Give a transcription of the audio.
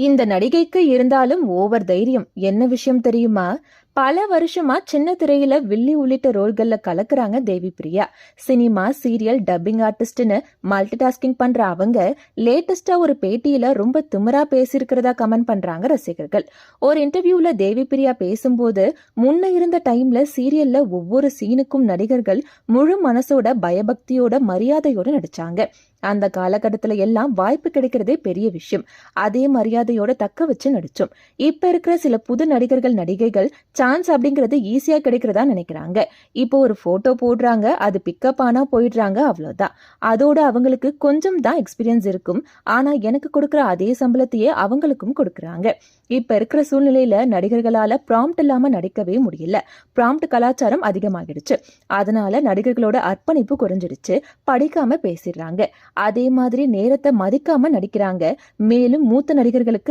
இந்த நடிகைக்கு இருந்தாலும் ஓவர் தைரியம். என்ன விஷயம் தெரியுமா? பல வருஷமா சின்ன திரையில வில்லி உள்ளிட்ட ரோல்கள்ல கலக்குறாங்க Devi Priya. Cinema, serial, dubbing ஆர்டிஸ்ட்னு மல்டி டாஸ்கிங் பண்ற அவங்க லேட்டஸ்டா ஒரு பேட்டியில ரொம்ப திமிரா பேசியிருக்கிறதா கமெண்ட் பண்றாங்க ரசிகர்கள். ஒரு இன்டர்வியூல தேவி பிரியா பேசும்போது, முன்ன இருந்த டைம்ல சீரியல்ல ஒவ்வொரு சீனுக்கும் நடிகர்கள் முழு மனசோட, பயபக்தியோட, மரியாதையோட நடிச்சாங்க. அந்த காலகட்டத்துல எல்லாம் வாய்ப்பு கிடைக்கிறதே பெரிய விஷயம். அதே மரியாதையோட தக்க வச்சு நடிச்சோம். இப்ப இருக்கிற சில புது நடிகர்கள், நடிகைகள் சான்ஸ் அப்படிங்கறது ஈஸியா கிடைக்கிறதா நினைக்கிறாங்க. இப்போ ஒரு போட்டோ போடுறாங்க, அது பிக்கப் ஆனா போயிடுறாங்க, அவ்வளவுதான். அதோட அவங்களுக்கு கொஞ்சம் தான் எக்ஸ்பீரியன்ஸ் இருக்கும். ஆனா எனக்கு கொடுக்கற அதே சம்பளத்தையே அவங்களுக்கும் கொடுக்கறாங்க. இப்ப இருக்கிற சூழ்நிலையில நடிகர்களால ப்ராம்ப்ட் இல்லாம நடிக்கவே முடியல. ப்ராம்ப்ட் கலாச்சாரம் அதிகமாகிடுச்சு. அதனால நடிகர்களோட அர்ப்பணிப்பு குறைஞ்சிடுச்சு. படிக்காம பேசிடுறாங்க. அதே மாதிரி நேரத்தை மதிக்காம நடிக்கிறாங்க. மேலும் மூத்த நடிகர்களுக்கு